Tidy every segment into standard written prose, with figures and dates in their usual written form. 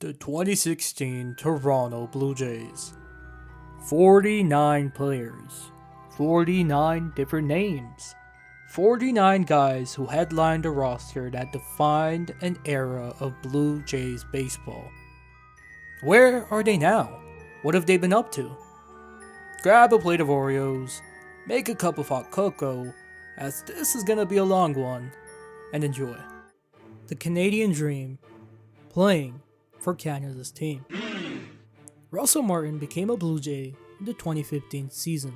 The 2016 Toronto Blue Jays. 49 players, 49 different names, 49 guys who headlined a roster that defined an era of Blue Jays baseball. Where are they now? What have they been up to? Grab a plate of Oreos, make a cup of hot cocoa, as this is gonna be a long one, and enjoy. The Canadian Dream, playing for Canada's team. Russell Martin became a Blue Jay in the 2015 season,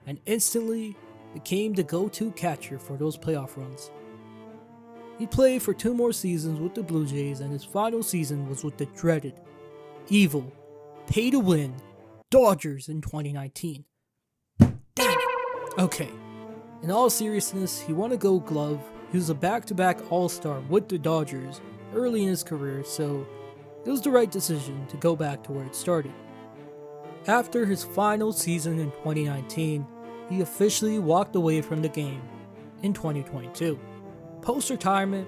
and instantly became the go-to catcher for those playoff runs. He played for 2 more seasons with the Blue Jays, and his final season was with the dreaded, evil, pay-to-win Dodgers in 2019. Damn it! Okay, in all seriousness, he won a Gold Glove. He was a back-to-back All-Star with the Dodgers early in his career, so it was the right decision to go back to where it started. After his final season in 2019, he officially walked away from the game in 2022. Post-retirement,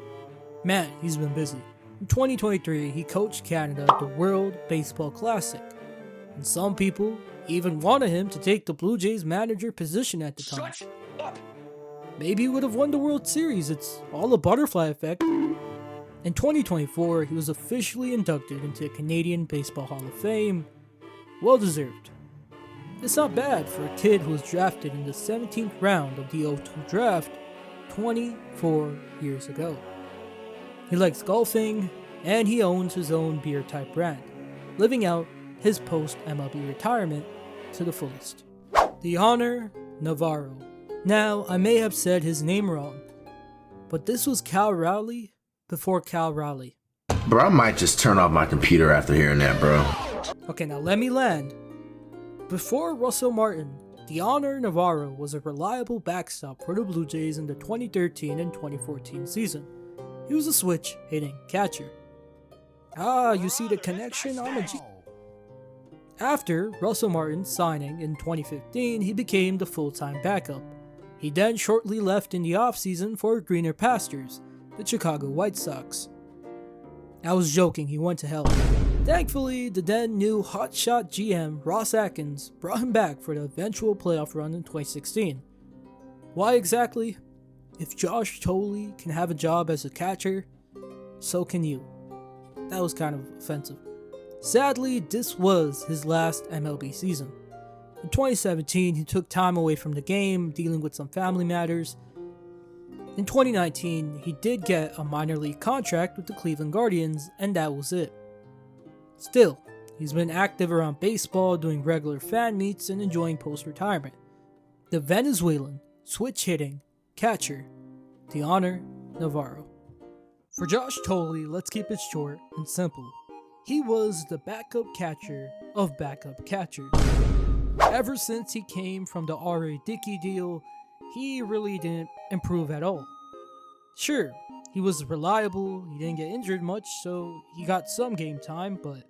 man, he's been busy. In 2023, he coached Canada at the World Baseball Classic, and some people even wanted him to take the Blue Jays manager position at the time. Maybe he would have won the World Series. It's all a butterfly effect. In 2024, he was officially inducted into the Canadian Baseball Hall of Fame. Well deserved. It's not bad for a kid who was drafted in the 17th round of the 02 draft 24 years ago. He likes golfing, and he owns his own beer type brand, living out his post-MLB retirement to the fullest. Dioner Navarro. Now, I may have said his name wrong, but this was Cal Raleigh before Cal Raleigh. Bro, I might just turn off my computer after hearing that, bro. Okay, now let me land. Before Russell Martin, Dioner Navarro was a reliable backstop for the Blue Jays in the 2013 and 2014 season. He was a switch-hitting catcher. Ah, you see the connection? I'm a G. After Russell Martin's signing in 2015, he became the full-time backup. He then shortly left in the offseason for greener pastures, the Chicago White Sox. I was joking, he went to hell. Thankfully, the then new hotshot GM Ross Atkins brought him back for the eventual playoff run in 2016. Why exactly? If Josh Thole can have a job as a catcher, so can you. That was kind of offensive. Sadly, this was his last MLB season. In 2017, he took time away from the game, dealing with some family matters. In 2019, he did get a minor league contract with the Cleveland Guardians, and that was it. Still, he's been active around baseball, doing regular fan meets and enjoying post-retirement. The Venezuelan switch-hitting catcher, Dioner Navarro. For Josh Thole, let's keep it short and simple. He was the backup catcher of backup catchers. Ever since he came from the R.A. Dickey deal, he really didn't improve at all. Sure, he was reliable, he didn't get injured much, so he got some game time, but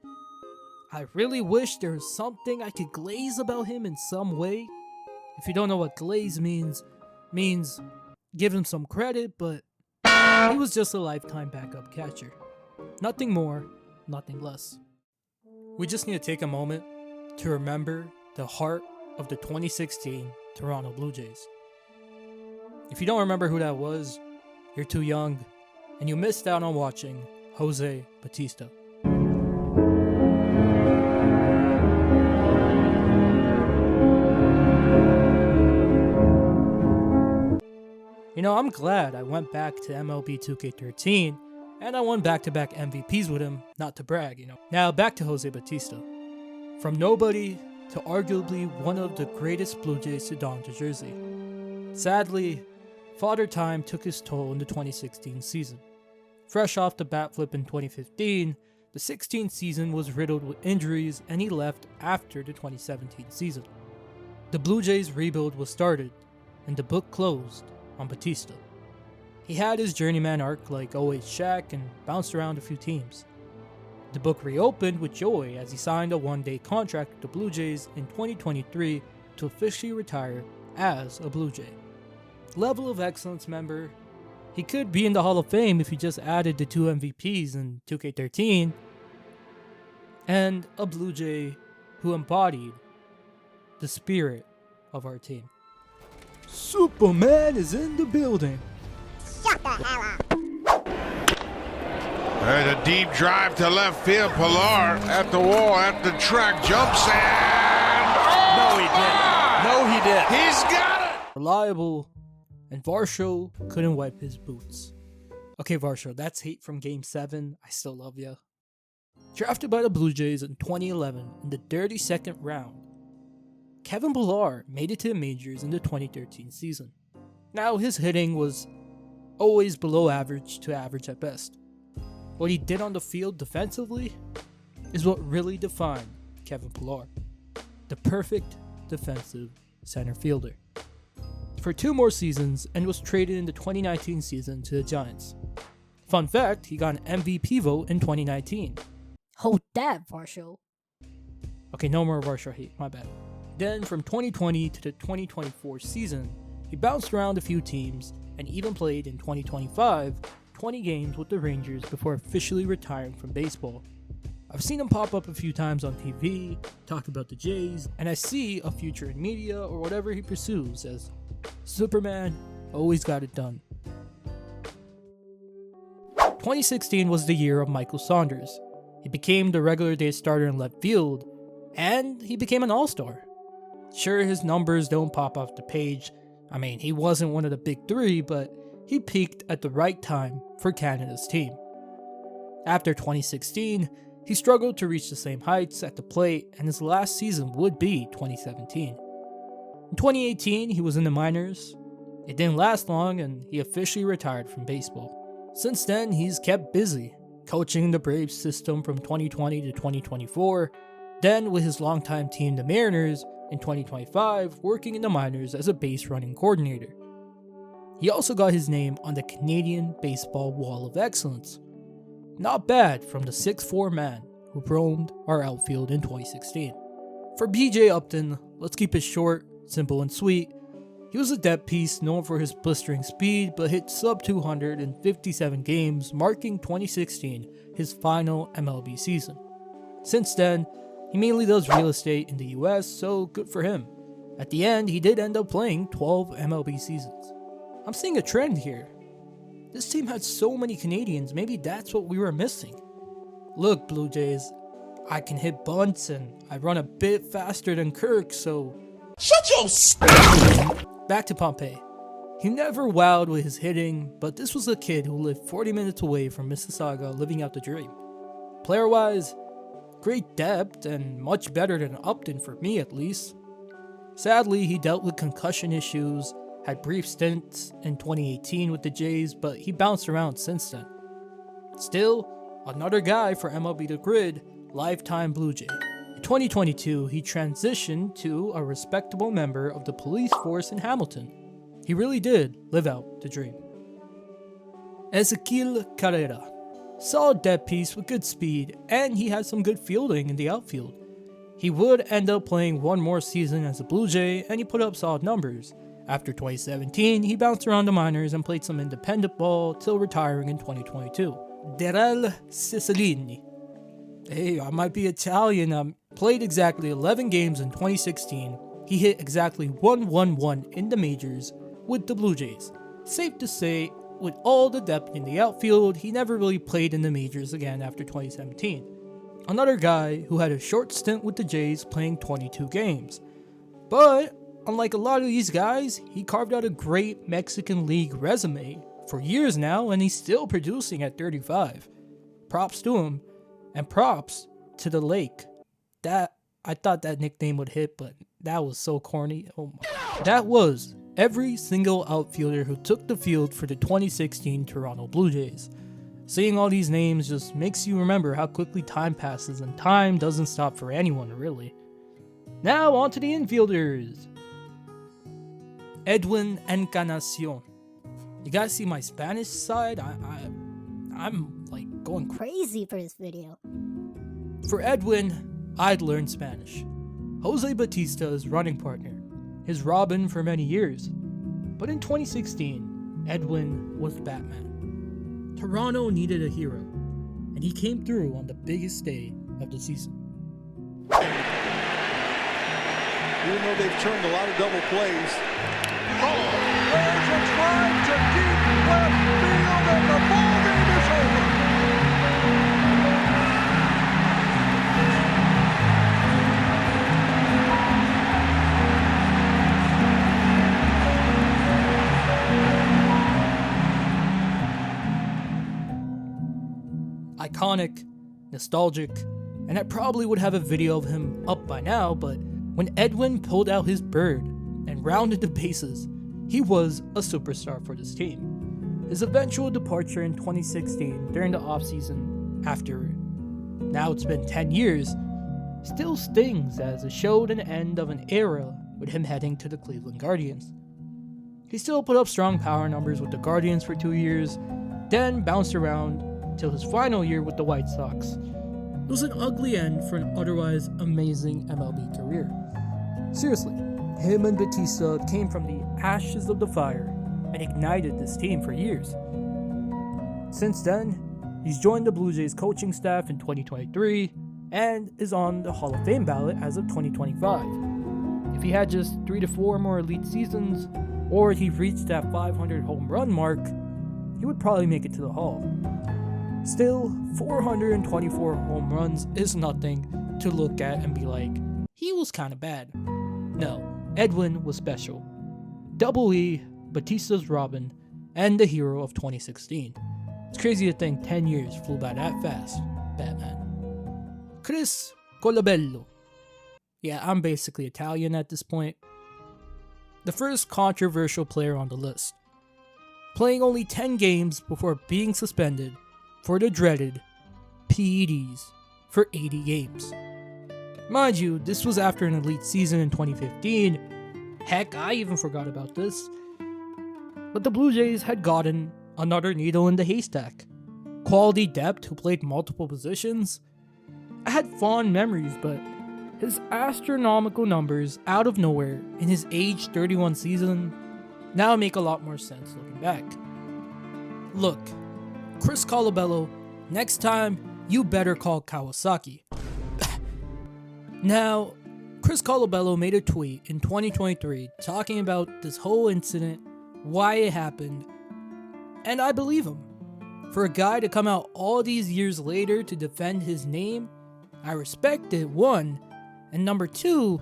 I really wish there was something I could glaze about him in some way. If you don't know what glaze means give him some credit, but he was just a lifetime backup catcher. Nothing more, nothing less. We just need to take a moment to remember the heart of the 2016 Toronto Blue Jays. If you don't remember who that was, you're too young, and you missed out on watching Jose Bautista. You know, I'm glad I went back to MLB 2K13, and I won back-to-back MVPs with him, not to brag, you know. Now, back to Jose Bautista. From nobody to arguably one of the greatest Blue Jays to don the jersey. Sadly, Father Time took his toll in the 2016 season. Fresh off the bat flip in 2015, the 16th season was riddled with injuries, and he left after the 2017 season. The Blue Jays rebuild was started, and the book closed on Bautista. He had his journeyman arc like 08 Shaq and bounced around a few teams. The book reopened with joy as he signed a one-day contract with the Blue Jays in 2023 to officially retire as a Blue Jay. Level of excellence member, he could be in the Hall of Fame if he just added the 2 MVPs in 2K13, and a Blue Jay who embodied the spirit of our team. Superman is in the building. Shut the hell up. There's a deep drive to left field. Pilar at the wall, at the track, jumps and... No, he didn't. No, he didn't. He's got it! Reliable, and Varsho couldn't wipe his boots. Okay, Varsho, that's hate from Game 7. I still love ya. Drafted by the Blue Jays in 2011 in the 32nd round, Kevin Pillar made it to the majors in the 2013 season. Now, his hitting was always below average to average at best. What he did on the field defensively is what really defined Kevin Pillar. The perfect defensive center fielder. For 2 more seasons and was traded in the 2019 season to the Giants. Fun fact, he got an MVP vote in 2019. Hold that, Varsho. Okay, no more Varsho hate, my bad. Then from 2020 to the 2024 season, he bounced around a few teams and even played in 2025 20 games with the Rangers before officially retiring from baseball. I've seen him pop up a few times on TV, talk about the Jays, and I see a future in media or whatever he pursues as Superman always got it done. 2016 was the year of Michael Saunders. He became the regular day starter in left field, and he became an all-star. Sure, his numbers don't pop off the page. I mean, he wasn't one of the big 3, but he peaked at the right time for Canada's team. After 2016, he struggled to reach the same heights at the plate, and his last season would be 2017. In 2018, he was in the minors. It didn't last long, and he officially retired from baseball. Since then, he's kept busy, coaching the Braves system from 2020 to 2024, then with his longtime team, the Mariners, in 2025, working in the minors as a base running coordinator. He also got his name on the Canadian Baseball Wall of Excellence. Not bad from the 6'4" man who roamed our outfield in 2016. For BJ Upton, let's keep it short, simple, and sweet. He was a depth piece known for his blistering speed, but hit sub 200 in 57 games, marking 2016 his final MLB season. Since then, he mainly does real estate in the US, so good for him. At the end, he did end up playing 12 MLB seasons. I'm seeing a trend here. This team had so many Canadians, maybe that's what we were missing. Look, Blue Jays, I can hit bunts and I run a bit faster than Kirk, so... Shut your Back to Pompey. He never wowed with his hitting, but this was a kid who lived 40 minutes away from Mississauga living out the dream. Player-wise, great depth and much better than Upton for me at least. Sadly, he dealt with concussion issues, had brief stints in 2018 with the Jays, but he bounced around since then. Still, another guy for MLB The Grid, lifetime Blue Jay. In 2022, he transitioned to a respectable member of the police force in Hamilton. He really did live out the dream. Ezequiel Carrera. Solid depth piece with good speed, and he had some good fielding in the outfield. He would end up playing 1 more season as a Blue Jay, and he put up solid numbers. After 2017, he bounced around the minors and played some independent ball till retiring in 2022. Darrell Cicilline. Hey, I might be Italian. Played exactly 11 games in 2016. He hit exactly 111 in the majors with the Blue Jays. Safe to say, with all the depth in the outfield, he never really played in the majors again after 2017. Another guy who had a short stint with the Jays playing 22 games. But, unlike a lot of these guys, he carved out a great Mexican League resume for years now, and he's still producing at 35. Props to him, and props to the Lake. I thought that nickname would hit, but that was so corny. Oh my. That was every single outfielder who took the field for the 2016 Toronto Blue Jays. Seeing all these names just makes you remember how quickly time passes, and time doesn't stop for anyone, really. Now on to the infielders. Edwin Encarnacion. You guys see my Spanish side? I'm like going Crazy for this video. For Edwin, I'd learned Spanish. Jose Batista's running partner, his Robin for many years. But in 2016, Edwin was Batman. Toronto needed a hero, and he came through on the biggest day of the season. Even though they've turned a lot of double plays. There's a drive to deep left field, and the ball game is over. Iconic, nostalgic, and I probably would have a video of him up by now, but when Edwin pulled out his bird and rounded the bases, he was a superstar for this team. His eventual departure in 2016 during the offseason, after now it's been 10 years, still stings as it showed an end of an era with him heading to the Cleveland Guardians. He still put up strong power numbers with the Guardians for 2 years, then bounced around till his final year with the White Sox. It was an ugly end for an otherwise amazing MLB career. Seriously, him and Batista came from the ashes of the fire and ignited this team for years. Since then, he's joined the Blue Jays coaching staff in 2023 and is on the Hall of Fame ballot as of 2025. If he had just 3 to 4 more elite seasons, or if he reached that 500 home run mark, he would probably make it to the Hall. Still, 424 home runs is nothing to look at and be like, he was kind of bad. No, Edwin was special. Double E, Batista's Robin, and the hero of 2016. It's crazy to think 10 years flew by that fast, Batman. Chris Colabello. Yeah, I'm basically Italian at this point. The first controversial player on the list. Playing only 10 games before being suspended for the dreaded PEDs for 80 games. Mind you, this was after an elite season in 2015. Heck, I even forgot about this. But the Blue Jays had gotten another needle in the haystack. Quality depth who played multiple positions. I had fond memories, but his astronomical numbers out of nowhere in his age 31 season now make a lot more sense looking back. Look, Chris Colabello, next time you better call Kawasaki. Now, Chris Colabello made a tweet in 2023 talking about this whole incident, why it happened, and I believe him. For a guy to come out all these years later to defend his name, I respect it, one, and number two,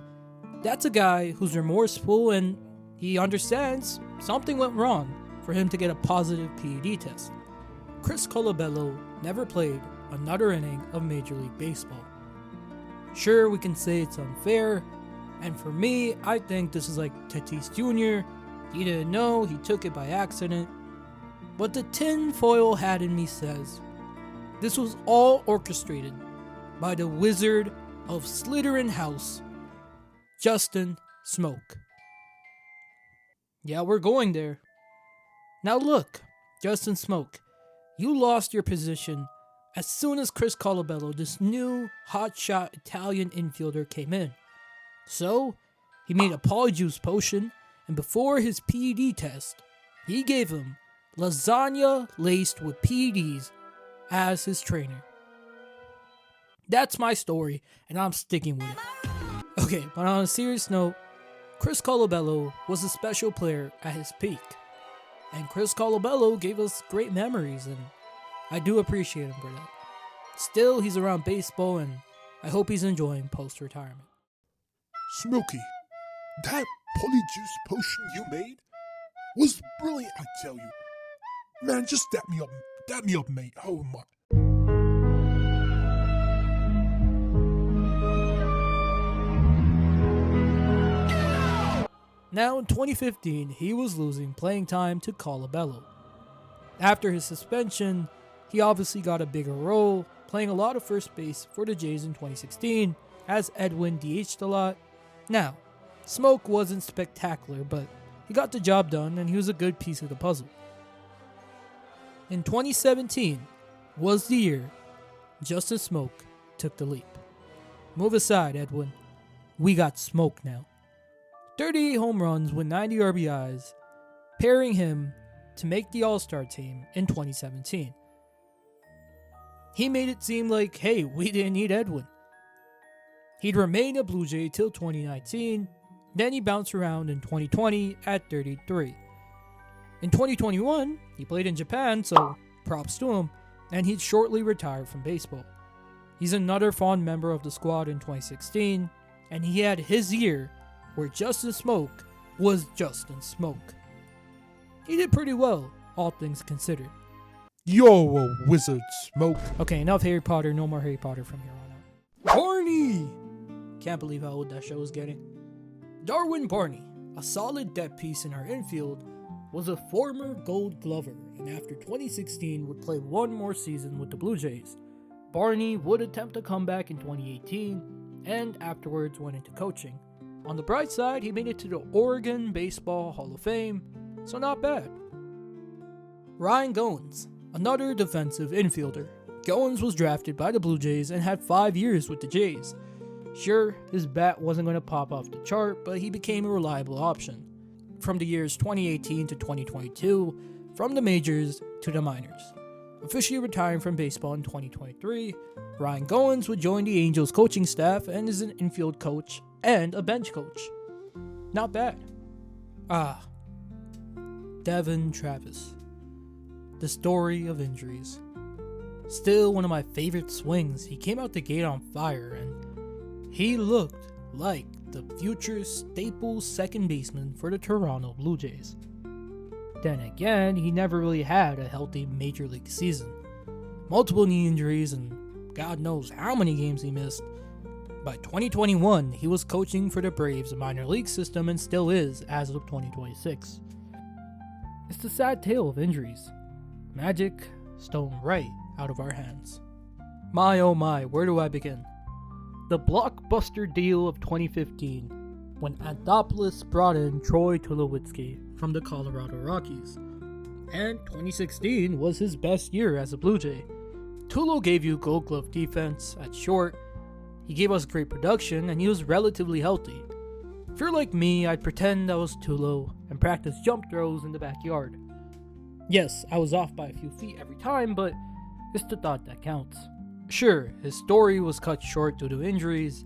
that's a guy who's remorseful and he understands something went wrong for him to get a positive PED test. Chris Colabello never played another inning of Major League Baseball. Sure, we can say it's unfair, and for me, I think this is like Tatis Jr. He didn't know, he took it by accident. But the tinfoil hat in me says this was all orchestrated by the wizard of Slytherin House, Justin Smoke. Yeah, we're going there. Now look, Justin Smoke, you lost your position as soon as Chris Colabello, this new hotshot Italian infielder, came in. So, he made a Polyjuice potion, and before his PED test, he gave him lasagna laced with PEDs as his trainer. That's my story, and I'm sticking with it. Okay, but on a serious note, Chris Colabello was a special player at his peak. And Chris Colabello gave us great memories, and I do appreciate him for that. Still, he's around baseball, and I hope he's enjoying post-retirement. Smokey, that polyjuice potion you made was brilliant, I tell you. Man, just dap me up, mate. Oh my. Now, in 2015, he was losing playing time to Colabello. After his suspension, he obviously got a bigger role, playing a lot of first base for the Jays in 2016, as Edwin DH'd a lot. Now, Smoke wasn't spectacular, but he got the job done and he was a good piece of the puzzle. In 2017 was the year Justin Smoke took the leap. Move aside, Edwin. We got Smoke now. 38 home runs with 90 RBIs, pairing him to make the All-Star team in 2017. He made it seem like, hey, we didn't need Edwin. He'd remain a Blue Jay till 2019, then he bounced around in 2020 at 33. In 2021, he played in Japan, so props to him, and he'd shortly retire from baseball. He's another fond member of the squad in 2016, and he had his year where Justin Smoke was Justin Smoke. He did pretty well, all things considered. You're a wizard, Smoke. Okay, enough Harry Potter, no more Harry Potter from here on out. Barney! Can't believe how old that show is getting. Darwin Barney, a solid depth piece in our infield, was a former Gold Glover, and after 2016 would play one more season with the Blue Jays. Barney would attempt a comeback in 2018, and afterwards went into coaching. On the bright side, he made it to the Oregon Baseball Hall of Fame, so not bad. Ryan Goins, another defensive infielder. Goins was drafted by the Blue Jays and had 5 years with the Jays. Sure, his bat wasn't going to pop off the chart, but he became a reliable option. From the years 2018 to 2022, from the majors to the minors. Officially retiring from baseball in 2023, Ryan Goins would join the Angels coaching staff and is an infield coach and a bench coach. Not bad. Devon Travis. The story of injuries. Still one of my favorite swings. He came out the gate on fire and he looked like the future staple second baseman for the Toronto Blue Jays. Then again, he never really had a healthy major league season. Multiple knee injuries and God knows how many games he missed. By 2021, he was coaching for the Braves minor league system and still is as of 2026. It's the sad tale of injuries. Magic stolen right out of our hands. My oh my, where do I begin? The blockbuster deal of 2015, when Anthopoulos brought in Troy Tulowitzki from the Colorado Rockies. And 2016 was his best year as a Blue Jay. Tulo gave you Gold Glove defense at short, he gave us great production, and he was relatively healthy. If you're like me, I'd pretend I was Tulo and practice jump throws in the backyard. Yes, I was off by a few feet every time, but it's the thought that counts. Sure, his story was cut short due to injuries.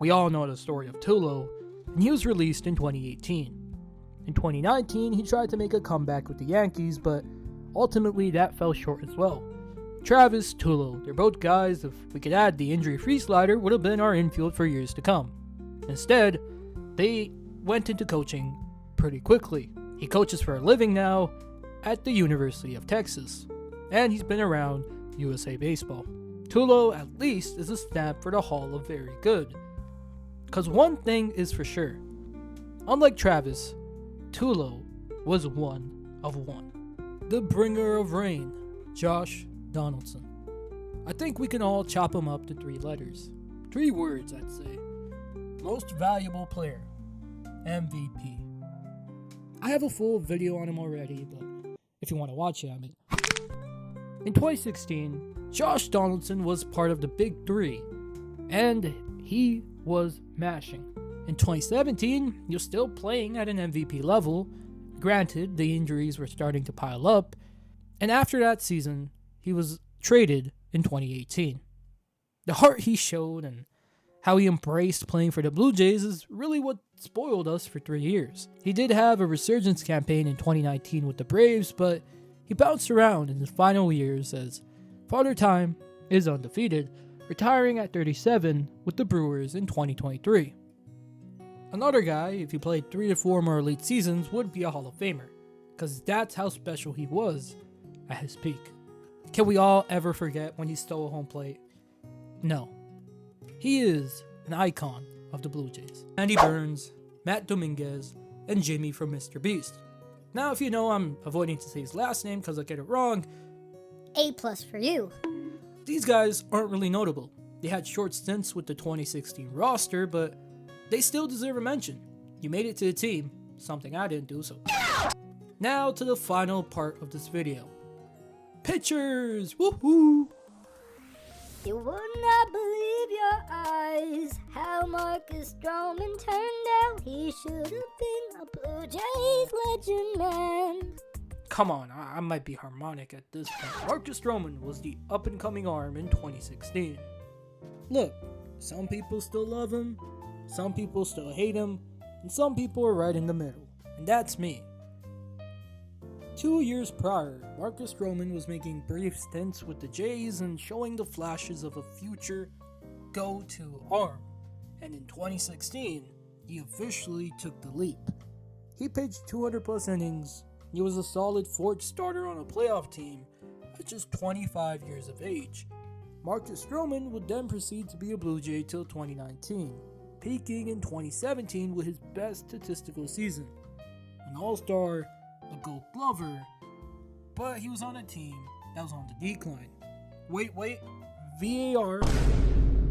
We all know the story of Tulo, and he was released in 2018. In 2019, he tried to make a comeback with the Yankees, but ultimately that fell short as well. Travis, Tulo, they're both guys, if we could add the injury-free slider, would have been our infield for years to come. Instead, they went into coaching pretty quickly. He coaches for a living now at the University of Texas, and he's been around USA Baseball. Tulo, at least, is a stamp for the Hall of Very Good. Cause one thing is for sure, unlike Travis, Tulo was one of one. The bringer of rain, Josh Donaldson. I think we can all chop him up to 3 letters. 3 words, I'd say. Most valuable player, MVP. I have a full video on him already, but if you want to watch it, I mean. In 2016, Josh Donaldson was part of the Big 3, and he was mashing. In 2017, he was still playing at an MVP level. Granted, the injuries were starting to pile up, and after that season, he was traded in 2018. The heart he showed and how he embraced playing for the Blue Jays is really what spoiled us for 3 years. He did have a resurgence campaign in 2019 with the Braves, but he bounced around in his final years as Father Time is undefeated, retiring at 37 with the Brewers in 2023. Another guy, if he played 3 to 4 more elite seasons, would be a Hall of Famer, because that's how special he was at his peak. Can we all ever forget when he stole home plate? No. He is an icon of the Blue Jays. Andy Burns, Matt Dominguez, and Jimmy from Mr. Beast. Now, if you know I'm avoiding to say his last name because I get it wrong, A+ for you. these guys aren't really notable. They had short stints with the 2016 roster, but they still deserve a mention. You made it to the team, something I didn't do, so. Now to the final part of this video. Pitchers! Woohoo! You would not believe your eyes how Marcus Stroman turned out. He should have been a Blue Jays legend, man. Come on, I might be harmonic at this point. Marcus Stroman was the up-and-coming arm in 2016. Look, Some people still love him, some people still hate him, and some people are right in the middle. And that's me. 2 years prior, Marcus Stroman was making brief stints with the Jays and showing the flashes of a future go-to arm. And in 2016, he officially took the leap. He pitched 200 plus innings. He was a solid fourth starter on a playoff team at just 25 years of age. Marcus Stroman would then proceed to be a Blue Jay till 2019, peaking in 2017 with his best statistical season. An All-Star, a Gold Glover, but he was on a team that was on the decline. Wait, VAR.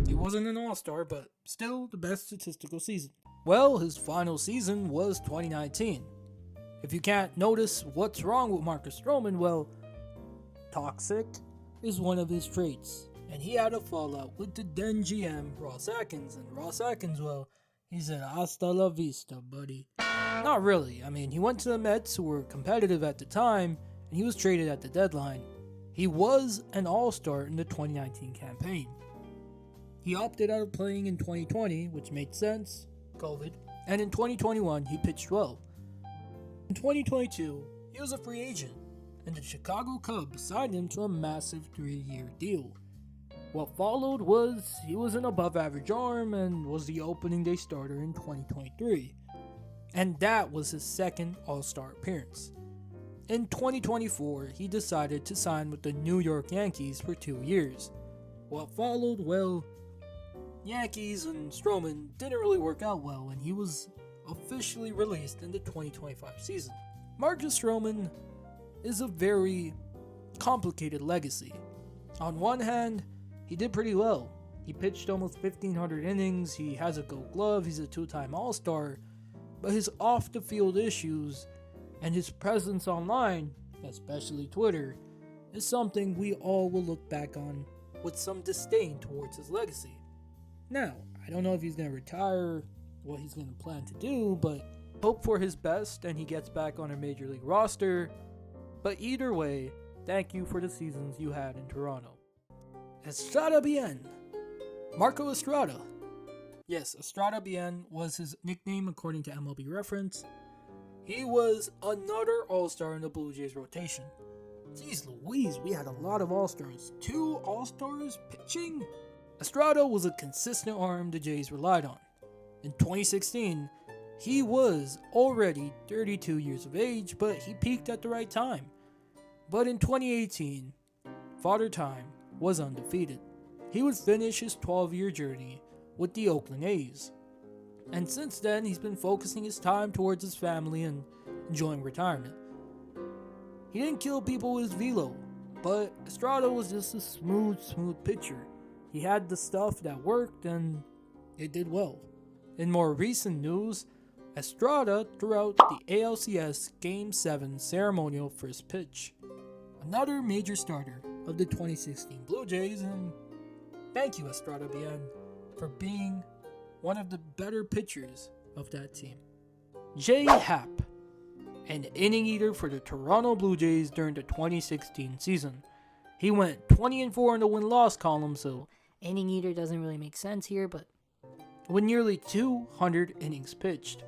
He wasn't an All-Star, but still the best statistical season. Well, his final season was 2019. If you can't notice what's wrong with Marcus Stroman, well, toxic is one of his traits. And he had a fallout with the then GM, Ross Atkins. And Ross Atkins, well, he said, hasta la vista, buddy. Not really. I mean, he went to the Mets, who were competitive at the time, and he was traded at the deadline. He was an All-Star in the 2019 campaign. He opted out of playing in 2020, which made sense, COVID, and in 2021, he pitched well. In 2022, he was a free agent, and the Chicago Cubs signed him to a massive 3-year deal. What followed was he was an above-average arm and was the opening day starter in 2023. And that was his second All-Star appearance. In 2024, he decided to sign with the New York Yankees for 2 years. What followed, well, Yankees and Stroman didn't really work out well, and he was officially released in the 2025 season. Marcus Stroman is a very complicated legacy. On one hand, he did pretty well. He pitched almost 1,500 innings, he has a Gold Glove, he's a 2-time All-Star, but his off-the-field issues and his presence online, especially Twitter, is something we all will look back on with some disdain towards his legacy. Now, I don't know if he's going to retire, what he's going to plan to do, but hope for his best and he gets back on a major league roster. But either way, thank you for the seasons you had in Toronto. Estrada Bien. Marco Estrada. Yes, Estrada Bien was his nickname according to MLB Reference. He was another All-Star in the Blue Jays rotation. Jeez Louise, we had a lot of All-Stars. 2 All-Stars pitching? Estrada was a consistent arm the Jays relied on. In 2016, he was already 32 years of age, but he peaked at the right time. But in 2018, Father Time was undefeated. He would finish his 12-year journey with the Oakland A's. And since then, he's been focusing his time towards his family and enjoying retirement. He didn't kill people with his velo, but Estrada was just a smooth pitcher. He had the stuff that worked and it did well. In more recent news, Estrada threw out the ALCS Game 7 ceremonial first pitch. Another major starter of the 2016 Blue Jays, and thank you Estrada Bien for being one of the better pitchers of that team. Jay Happ, an inning eater for the Toronto Blue Jays during the 2016 season. He went 20-4 in the win-loss column, so inning eater doesn't really make sense here, but with nearly 200 innings pitched.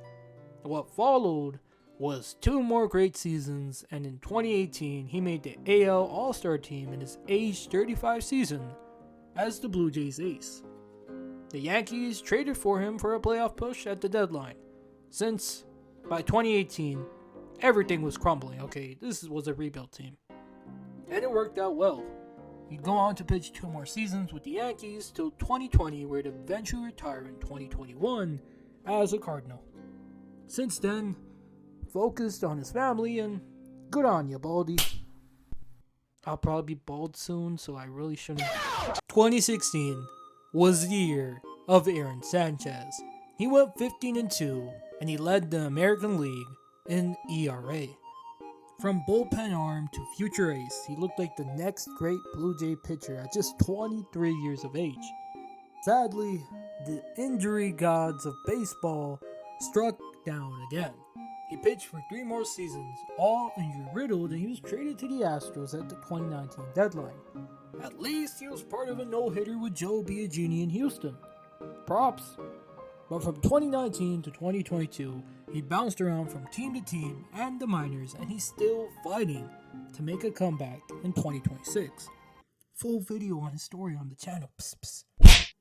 What followed was 2 more great seasons, and in 2018 he made the AL All-Star team in his age 35 season as the Blue Jays ace. The Yankees traded for him for a playoff push at the deadline, since by 2018 everything was crumbling. Okay, this was a rebuild team, and it worked out well. He'd go on to pitch 2 more seasons with the Yankees till 2020, where he'd eventually retire in 2021 as a Cardinal. Since then, focused on his family, and good on you, Baldy. I'll probably be bald soon, so I really shouldn't. 2016 was the year of Aaron Sanchez. He went 15-2, and he led the American League in ERA. From bullpen arm to future ace, he looked like the next great Blue Jay pitcher at just 23 years of age. Sadly, the injury gods of baseball struck down again. He pitched for 3 more seasons, all injury-riddled, and he was traded to the Astros at the 2019 deadline. At least he was part of a no-hitter with Joe Biagini in Houston. props. But from 2019 to 2022, he bounced around from team to team and the minors, and he's still fighting to make a comeback in 2026. Full video on his story on the channel. Psst, psst.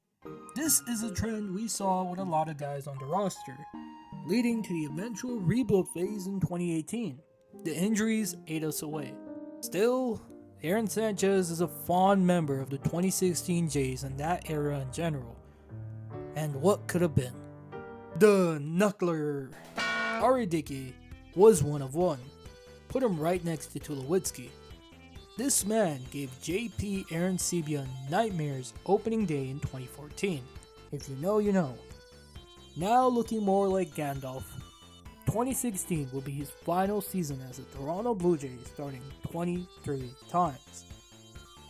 This is a trend we saw with a lot of guys on the roster, leading to the eventual rebuild phase in 2018. The injuries ate us away. Still, Aaron Sanchez is a fond member of the 2016 Jays and that era in general. And what could have been? The Knuckler! R.A. Dickey was one of one. Put him right next to Tulowitzki. This man gave JP Arencibia nightmares opening day in 2014. If you know, you know. Now looking more like Gandalf, 2016 will be his final season as a Toronto Blue Jays, starting 23 times.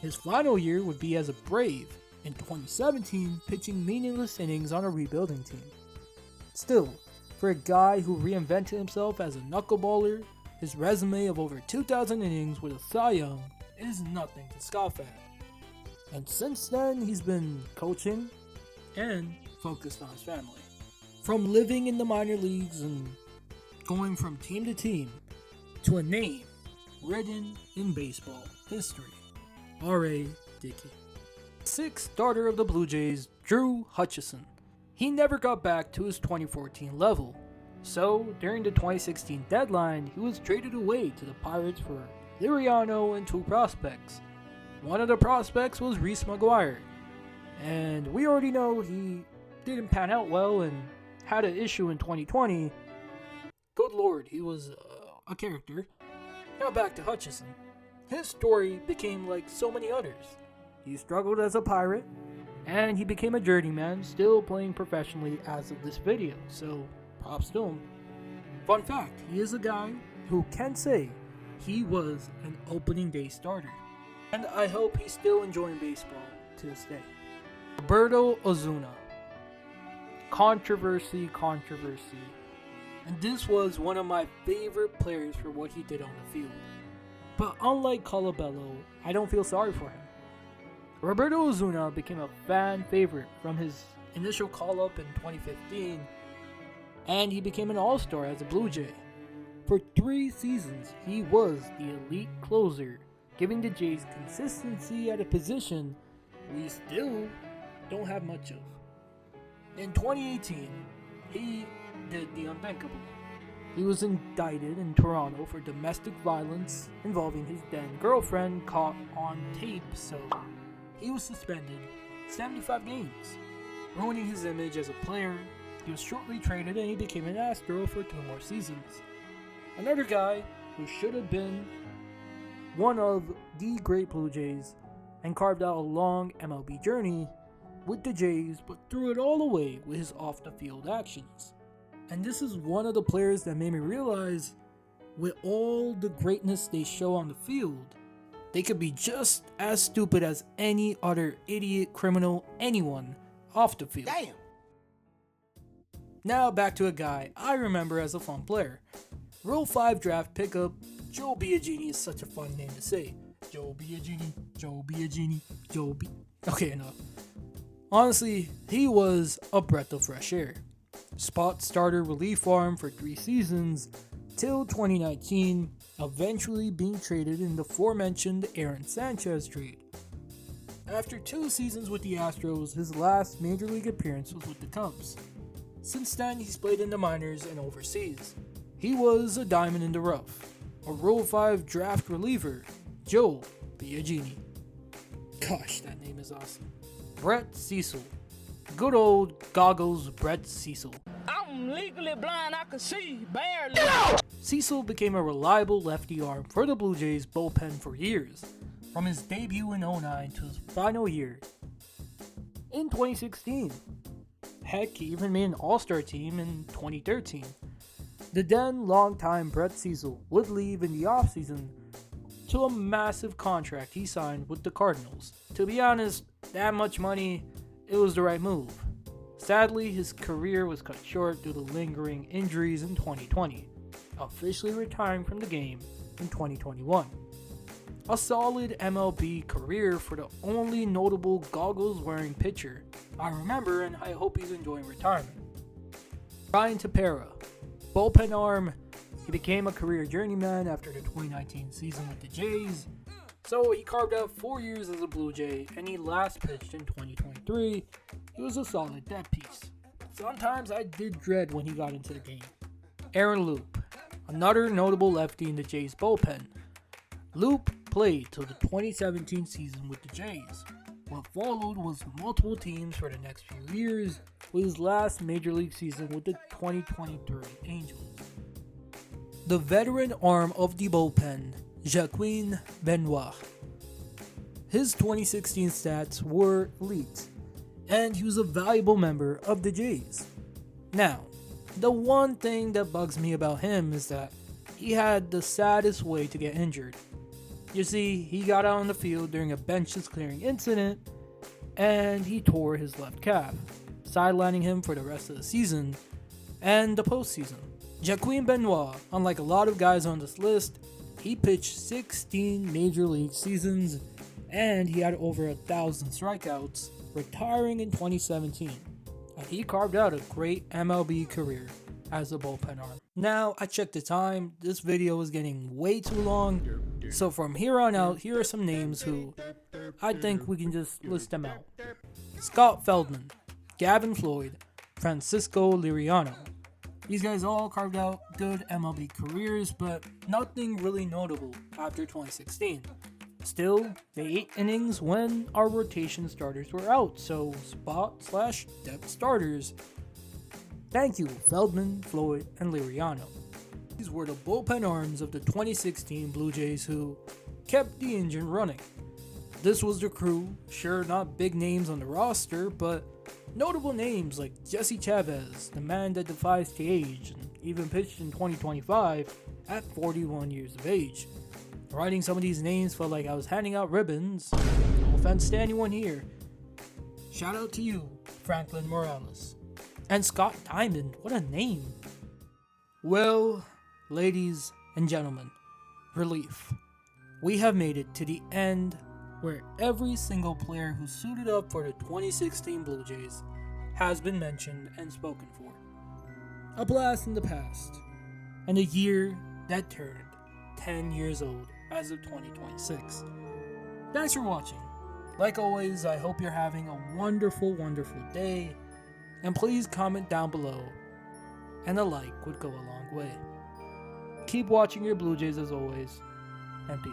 His final year would be as a Brave, in 2017 pitching meaningless innings on a rebuilding team. Still, for a guy who reinvented himself as a knuckleballer, his resume of over 2,000 innings with a Cy Young is nothing to scoff at. And since then, he's been coaching and focused on his family. From living in the minor leagues and going from team to team to a name written in baseball history, R.A. Dickey. Sixth starter of the Blue Jays, Drew Hutchison. He never got back to his 2014 level, so during the 2016 deadline, he was traded away to the Pirates for Liriano and two prospects. One of the prospects was Reese McGuire, and we already know he didn't pan out well and had an issue in 2020. Good lord, he was a character. Now back to Hutchison. His story became like so many others. He struggled as a Pirate, and he became a journeyman, still playing professionally as of this video, so props to him. Fun fact, he is a guy who can say he was an opening day starter, and I hope he's still enjoying baseball to this day. Roberto Osuna. Controversy. And this was one of my favorite players for what he did on the field. But unlike Colabello, I don't feel sorry for him. Roberto Osuna became a fan favorite from his initial call-up in 2015, and he became an all-star as a Blue Jay. For 3 seasons, he was the elite closer, giving the Jays consistency at a position we still don't have much of. In 2018, he did the unthinkable. He was indicted in Toronto for domestic violence involving his then girlfriend, caught on tape, so he was suspended 75 games, ruining his image as a player. He was shortly traded and he became an Astro for 2 more seasons. Another guy who should have been one of the great Blue Jays and carved out a long MLB journey with the Jays, but threw it all away with his off-the-field actions. And this is one of the players that made me realize, with all the greatness they show on the field, they could be just as stupid as any other idiot, criminal, anyone off the field. Damn. Now back to a guy I remember as a fun player. Rule 5 draft pickup, Joe Biagini is such a fun name to say. Joe Biagini. Okay, enough. Honestly, he was a breath of fresh air. Spot starter relief arm for 3 seasons till 2019, eventually being traded in the aforementioned Aaron Sanchez trade. After 2 seasons with the Astros, his last major league appearance was with the Cubs. Since then, he's played in the minors and overseas. He was a diamond in the rough, a Rule 5 draft reliever, Joe Biagini. Gosh, that name is awesome. Brett Cecil. Good old goggles Brett Cecil. I'm legally blind, I can see barely. Cecil became a reliable lefty arm for the Blue Jays bullpen for years, from his debut in 2009 to his final year in 2016. Heck, he even made an all-star team in 2013. The then longtime Brett Cecil would leave in the offseason to a massive contract he signed with the Cardinals. To be honest, that much money, it was the right move. Sadly, his career was cut short due to lingering injuries in 2020, officially retiring from the game in 2021. A solid MLB career for the only notable goggles-wearing pitcher I remember, and I hope he's enjoying retirement. Ryan Tepera, bullpen arm. He became a career journeyman after the 2019 season with the Jays. So he carved out 4 years as a Blue Jay, and he last pitched in 2023. He was a solid depth piece. Sometimes I did dread when he got into the game. Aaron Loup, another notable lefty in the Jays bullpen. Loup played till the 2017 season with the Jays. What followed was multiple teams for the next few years, with his last major league season with the 2023 Angels. The veteran arm of the bullpen, Jacquin Benoit. His 2016 stats were elite, and he was a valuable member of the Jays. Now, the one thing that bugs me about him is that he had the saddest way to get injured. You see, he got out on the field during a benches clearing incident, and he tore his left calf, sidelining him for the rest of the season and the postseason. Jacquin Benoit, unlike a lot of guys on this list, he pitched 16 major league seasons, and he had over 1,000 strikeouts, retiring in 2017. And he carved out a great MLB career as a bullpen arm. Now, I checked the time, this video is getting way too long, so from here on out, here are some names who I think we can just list them out. Scott Feldman, Gavin Floyd, Francisco Liriano. These guys all carved out good MLB careers, but nothing really notable after 2016. Still, they ate innings when our rotation starters were out, so spot/depth starters. Thank you, Feldman, Floyd, and Liriano. These were the bullpen arms of the 2016 Blue Jays who kept the engine running. This was the crew, sure not big names on the roster, but notable names like Jesse Chavez, the man that defies the age, and even pitched in 2025 at 41 years of age. Writing some of these names felt like I was handing out ribbons. No offense to anyone here. Shout out to you, Franklin Morales. And Scott Diamond, what a name. Well, ladies and gentlemen, relief. We have made it to the end where every single player who suited up for the 2016 Blue Jays has been mentioned and spoken for. A blast in the past, and a year that turned 10 years old as of 2026. Thanks for watching. Like always, I hope you're having a wonderful, wonderful day, and please comment down below, and a like would go a long way. Keep watching your Blue Jays as always, and peace.